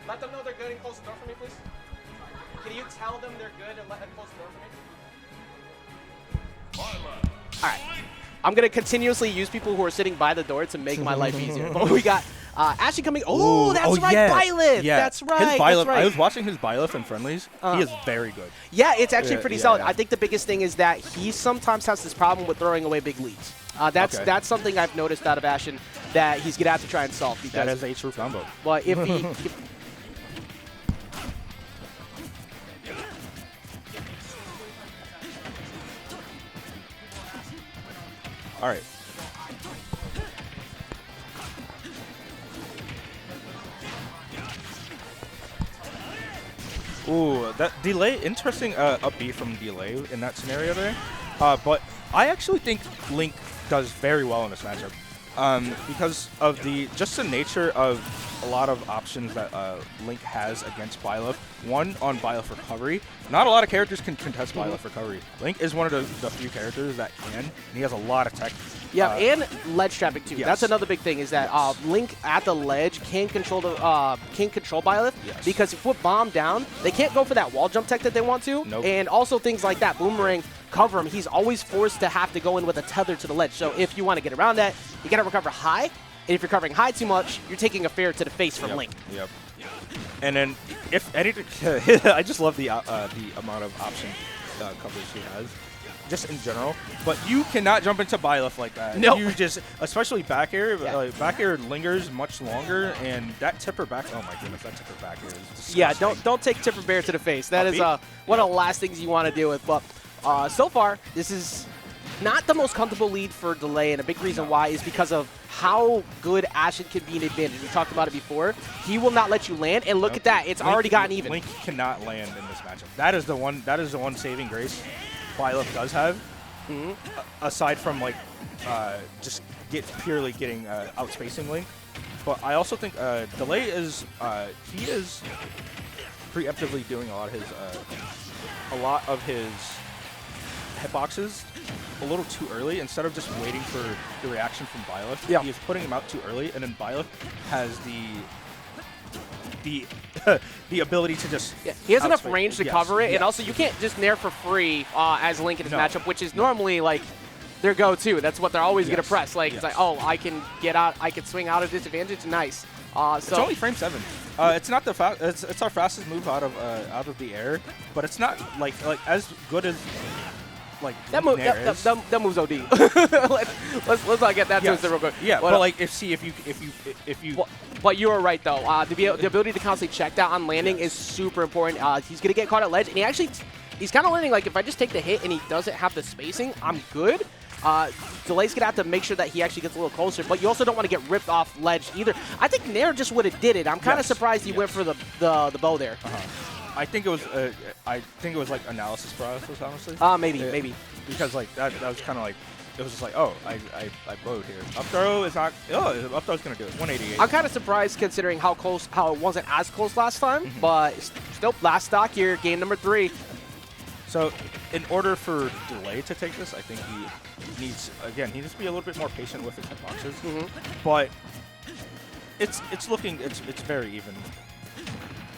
Let them know they're good and close the door for me, please. Can you tell them they're good and let them close the door for me? All right. I'm going to continuously use people who are sitting by the door to make my life easier. But we got Ashen coming. Oh, that's right, yeah. Byleth. Yeah. That's right. His Byleth, that's right. I was watching his Byleth in friendlies. He is very good. Yeah, it's actually pretty solid. yeah. I think the biggest thing is that he sometimes has this problem with throwing away big leads. That's something I've noticed out of Ashen that he's going to have to try and solve. Because, That is a true combo. But if he... All right. Ooh, that DeLay, interesting upbeat from DeLay in that scenario there. But I actually think Link does very well in this matchup because of the nature of a lot of options that Link has against Byleth. One, on Byleth recovery. Not a lot of characters can contest Byleth recovery. Link is one of the few characters that can, and he has a lot of tech. Yeah, and ledge trapping too. Yes. That's another big thing is that Link at the ledge can control Byleth because if put bomb down, they can't go for that wall jump tech that they want to. Nope. And also things like that, boomerang cover him. He's always forced to have to go in with a tether to the ledge. So if you want to get around that, you got to recover high. And if you're covering high too much, you're taking a fair to the face from Link. Yep. And then, if anything, I just love the amount of option coverage he has, just in general. But you cannot jump into Byleth like that. No. You just, especially back air. Back air lingers much longer, and that tipper back. Oh my goodness, that tipper back air is disgusting. Yeah, don't take Tipper Bear to the face. That is one of the last things you want to deal with. But so far, this is not the most comfortable lead for DeLay, and a big reason why is because of how good Ashen can be an advantage. We talked about it before. He will not let you land, and look at that. It's already gotten even. Link cannot land in this matchup. That is the one saving grace Byleth does have. Aside from just purely getting outspacing Link. But I also think DeLay is he is preemptively doing a lot of his hitboxes a little too early instead of just waiting for the reaction from Byleth. Yeah. He is putting him out too early, and then Byleth has the ability to just he has enough range to cover it, and also you can't just nair for free as Link in his matchup, which is normally their go-to. That's what they're always going to press. It's like, oh, I can get out, I can swing out of disadvantage. Nice. It's only frame 7. It's not the it's our fastest move out of the air, but it's not like as good as that move. That move's OD. let's not get that twisted real quick. Yeah, but if you. But you are right though. The ability to constantly check that on landing is super important. He's gonna get caught at ledge, and he's kind of landing like if I just take the hit and he doesn't have the spacing, I'm good. Delay's gonna have to make sure that he actually gets a little closer, but you also don't want to get ripped off ledge either. I think Nair just would have did it. I'm kind of surprised he went for the bow there. I think it was like analysis paralysis, honestly. Maybe. Because that was kind of like, it was just like, oh, I bowed here. Up throw is not, up throw's going to do it. 188. I'm kind of surprised considering how it wasn't as close last time, but still last stock here, game number 3. So in order for DeLay to take this, I think he needs to be a little bit more patient with his hitboxes. But it's very even.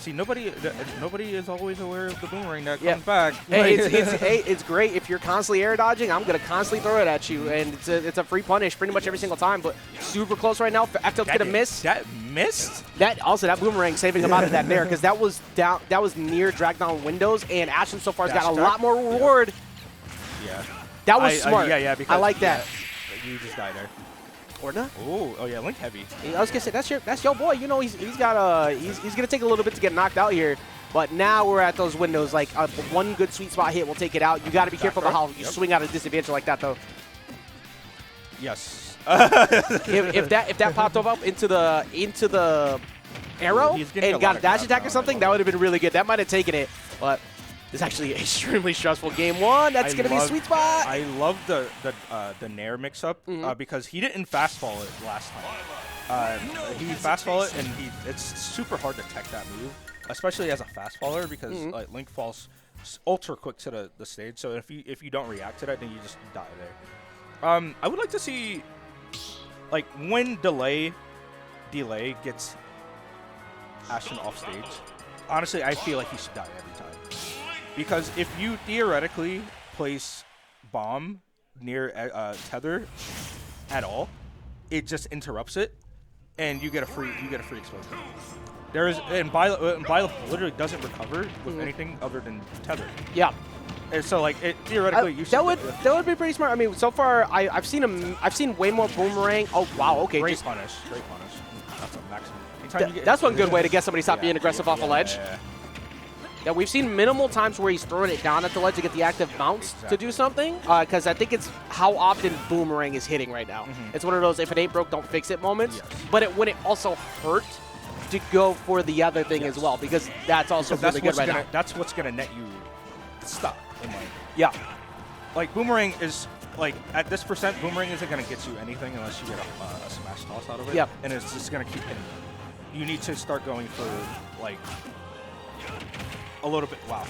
See, nobody is always aware of the boomerang that comes back. Hey, it's great if you're constantly air dodging. I'm gonna constantly throw it at you, and it's a free punish pretty much every single time. But super close right now. Actel's gonna miss. That missed. That boomerang saving him out of that nair because that was down. That was near drag down windows, and Ashen so far has got a lot more reward. Yeah. That was smart. Because I like that. You just died there. Or not? Oh yeah, Link heavy. I was gonna say that's your boy. You know he's gonna take a little bit to get knocked out here. But now we're at those windows. Like one good sweet spot hit will take it out. You got to be careful about how you swing out of disadvantage like that though. Yes. if that popped up into the arrow and got a dash attack or something, that would have been really good. That might have taken it, but. It's actually an extremely stressful game 1. That's going to be a sweet spot. I love the Nair mix-up because he didn't fast-fall it last time. He fast-fall it, and it's super hard to tech that move, especially as a fast-faller because Link falls ultra quick to the stage. So if you don't react to that, then you just die there. I would like to see, when DeLay gets Ashen off stage, honestly, I feel like he should die every time. Because if you theoretically place bomb near tether at all, it just interrupts it, and you get a free explosion. Byleth literally doesn't recover with anything other than tether. Yeah. And so like theoretically, you should. That would be pretty smart. I mean, so far I've seen way more boomerang. Oh wow, okay. Great punish. That's a maximum. That's one good way to get somebody to stop being aggressive off a ledge. Yeah, we've seen minimal times where he's throwing it down at the ledge to get the active bounce to do something, because I think it's how often boomerang is hitting right now. It's one of those if it ain't broke, don't fix it moments. But it wouldn't also hurt to go for the other thing as well, because that's also really good right now. That's what's going to net you stuck in like, like boomerang is, like at this percent, boomerang isn't going to get you anything unless you get a smash toss out of it. And it's just going to keep hitting. You need to start going for like a little bit. Wow.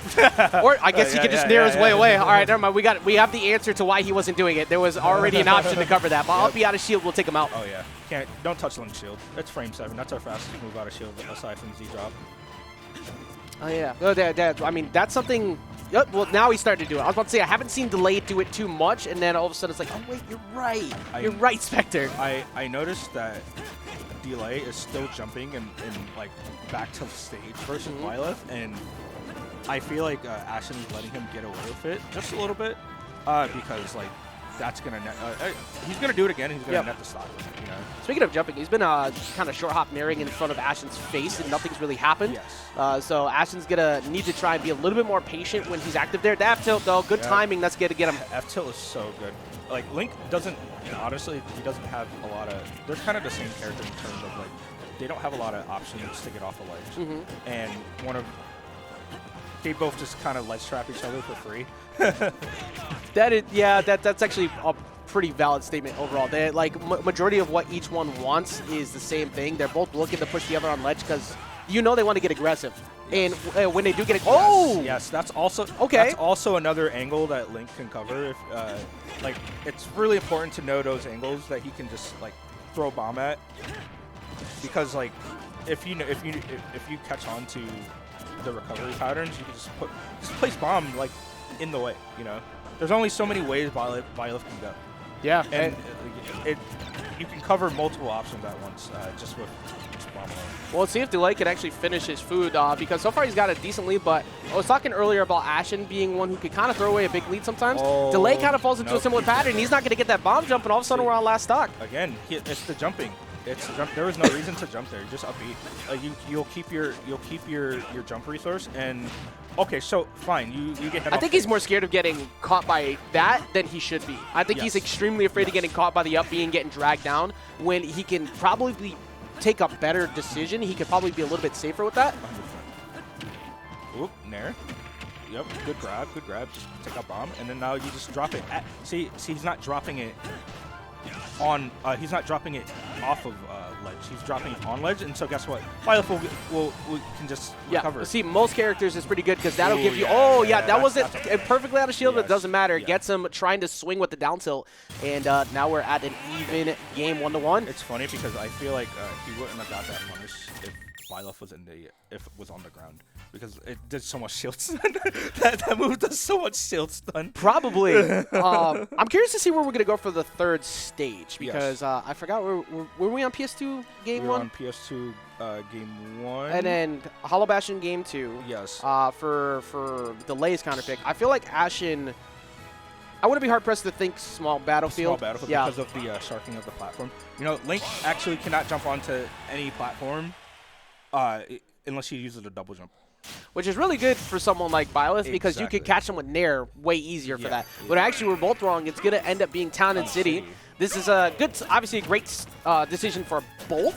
Or I guess he could just narrow his way away. All right, never mind. We have the answer to why he wasn't doing it. There was already an option to cover that. But I'll be out of shield. We'll take him out. Oh yeah. Don't touch Link's shield. It's frame 7. That's our fastest move out of shield aside from Z drop. Oh yeah. I mean, that's something. Well, now he started to do it. I was about to say I haven't seen DeLay do it too much, and then all of a sudden it's like, oh wait, you're right. You're right, Spectre. I noticed that DeLay is still jumping and like back to the stage versus Byleth, and I feel like Ashen is letting him get away with it just a little bit, because like that's gonna net. He's gonna do it again. And he's gonna net the stock. You know. Speaking of jumping, he's been kind of short hop naring in front of Ashen's face, and nothing's really happened. So Ashen's gonna need to try and be a little bit more patient when he's active there. The F tilt though, good timing. That's good to get him. F tilt is so good. Like Link doesn't, honestly, he doesn't have a lot of. They're kind of the same character in terms of like they don't have a lot of options to get off a ledge, and they both just kind of ledge trap each other for free. That's actually a pretty valid statement overall. They like majority of what each one wants is the same thing. They're both looking to push the other on ledge because they want to get aggressive. And when they do get yes, that's also That's also another angle that Link can cover. If like it's really important to know those angles that he can just like throw bomb at, because like if you catch on to the recovery patterns, you can just place bomb like in the way. You know, there's only so many ways Byleth can go. Yeah, and you can cover multiple options at once just with bomb alone. Well, let's see if DeLay can actually finish his food, because so far he's got a decent lead, but I was talking earlier about Ashen being one who could kind of throw away a big lead sometimes. DeLay kind of falls into a similar pattern. He's not going to get that bomb jump, and all of a sudden we're on last stock. Again, it's the jumping. There was no reason to jump there. Just upbeat. You'll keep your jump resource, and okay, so fine. You get hit. I think he's more scared of getting caught by that than he should be. I think he's extremely afraid of getting caught by the up B and getting dragged down, when he can probably take a better decision. He could probably be a little bit safer with that. 100%. Oop, nair. Yep, good grab. Just take a bomb, and then now you just drop it. See, he's not dropping it on. He's not dropping it off of ledge. He's dropping it on ledge, and so guess what? Byleth can just recover. See, most characters is pretty good because that'll give you. That wasn't perfectly out of shield, but it doesn't matter. It gets him trying to swing with the down tilt, and now we're at an even game, 1-1. It's funny because I feel like he wouldn't have got that punish if Byleth was if it was on the ground, because it did so much shield stun. that move does so much shield stun. Probably. I'm curious to see where we're going to go for the third stage, because I forgot, were we on PS2 game 1? We were on PS2 game 1. And then Hollow Bastion game 2. Yes. For DeLay's counterpick. I feel like Ashen, I wouldn't be hard-pressed to think small battlefield. Because of the sharking of the platform. You know, Link actually cannot jump onto any platform unless he uses a double jump. Which is really good for someone like Byleth, because you could catch him with Nair way easier for that. But actually, we're both wrong. It's going to end up being Town and City. This is a good, obviously a great decision for both.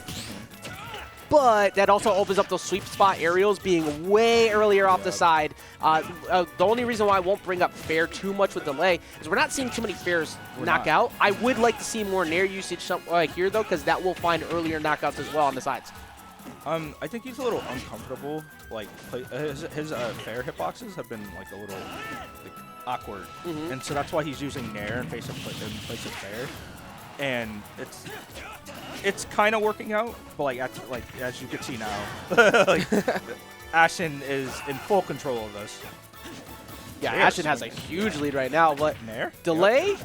But that also opens up those sweep spot aerials being way earlier off the side. The only reason why I won't bring up fair too much with DeLay is we're not seeing too many fairs knock out. I would like to see more Nair usage like here, though, because that will find earlier knockouts as well on the sides. I think he's a little uncomfortable. Like his fair hitboxes have been like a little awkward, and so that's why he's using Nair in place of fair. And it's kind of working out, but like as you can see now, like Ashen is in full control of this. Yeah, Ashen has a huge lead right now, but Nair? DeLay,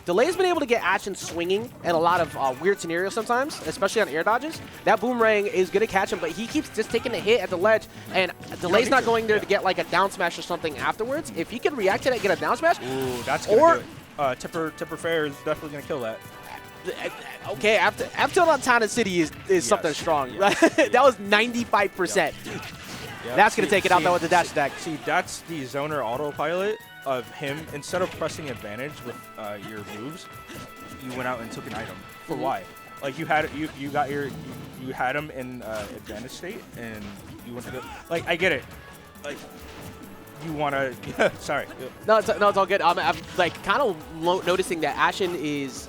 DeLay's been able to get Ashen swinging in a lot of weird scenarios sometimes, especially on air dodges. That boomerang is going to catch him, but he keeps just taking a hit at the ledge, and DeLay's not going there to get like a down smash or something afterwards. If he can react to that and get a down smash, ooh, that's going to do it. Tipper Fair is definitely going to kill that. Okay, after on Tana City is something strong. Yes. That was 95%. Yep. That's going to take it out though with the dash attack. See, that's the zoner autopilot of him. Instead of pressing advantage with your moves, you went out and took an item. For why? Like you had him in advantage state, and you went to go. Like I get it. Like you want to. Sorry. No, it's all good. I'm like kind of noticing that Ashen he's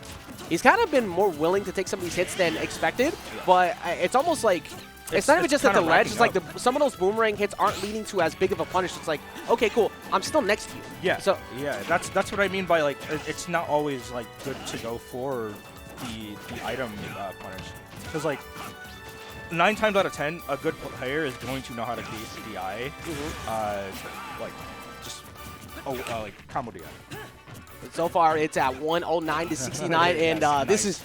kind of been more willing to take some of these hits than expected, but it's almost like. It's not even just at the ledge. It's like some of those boomerang hits aren't leading to as big of a punish. It's like, okay, cool. I'm still next to you. Yeah. So yeah, that's what I mean by like it's not always like good to go for the item punish, because like 9 times out of 10, a good player is going to know how to gauge DI, like just like combo DI. So far, it's at 109 to 69, and this is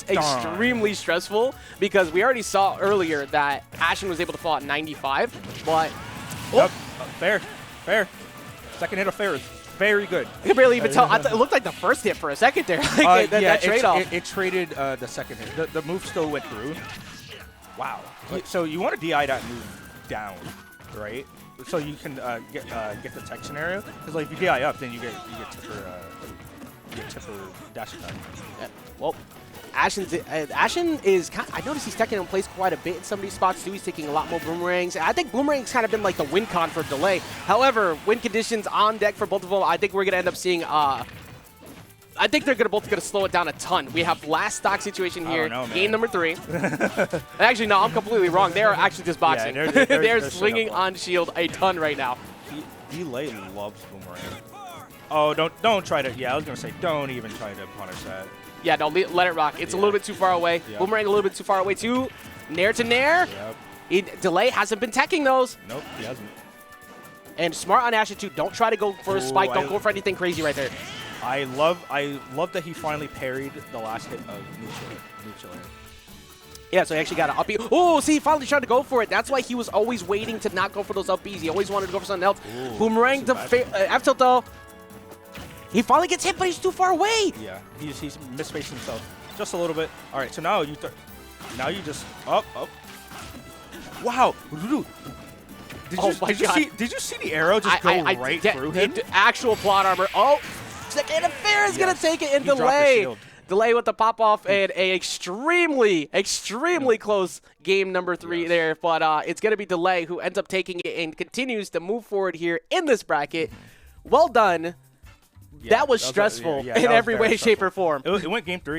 extremely stressful because we already saw earlier that Ashen was able to fall at 95, but fair. Second hit of fair is very good. You can barely even tell. It looked like the first hit for a second there. Like that trade-off. It traded the second hit. The move still went through. Wow. So you want to DI that move down, right? So you can get the tech scenario, because like if you DI up, then you get Tipper dash attack. Yeah. Well, Ashen is kind of, I noticed he's teching in place quite a bit in some of these spots too. He's taking a lot more boomerangs. I think boomerangs kind of been like the win con for DeLay. However, win conditions on deck for both of them. I think we're gonna end up seeing. I think they're both gonna slow it down a ton. We have last stock situation here, game number 3. Actually, no, I'm completely wrong. They're actually just boxing. Yeah, they're swinging on shield a ton right now. DeLay loves boomerang. Oh, don't try to. Yeah, I was gonna say don't even try to punish that. Yeah, no, let it rock. It's a little bit too far away. Yep. Boomerang a little bit too far away too. Nair to Nair. Yep. DeLay hasn't been teching those. Nope, he hasn't. And smart on Ashen too. Don't try to go for a spike. Don't go for anything crazy right there. I love that he finally parried the last hit of neutral. Yeah, so he actually got an up B. Oh, see, he finally tried to go for it. That's why he was always waiting to not go for those up Bs. He always wanted to go for something else. Ooh, Boomerang to F tilt though. He finally gets hit, but he's too far away. Yeah, he's misspacing himself just a little bit. All right, so now you just up. Wow. Did you see the arrow just go right through him? Actual plot armor. Oh, second affair is going to take it in DeLay. DeLay with the pop-off and a extremely close game number 3 there. But it's going to be DeLay who ends up taking it and continues to move forward here in this bracket. Well done. Yeah, that was stressful in every way, shape, or form. It went game 3.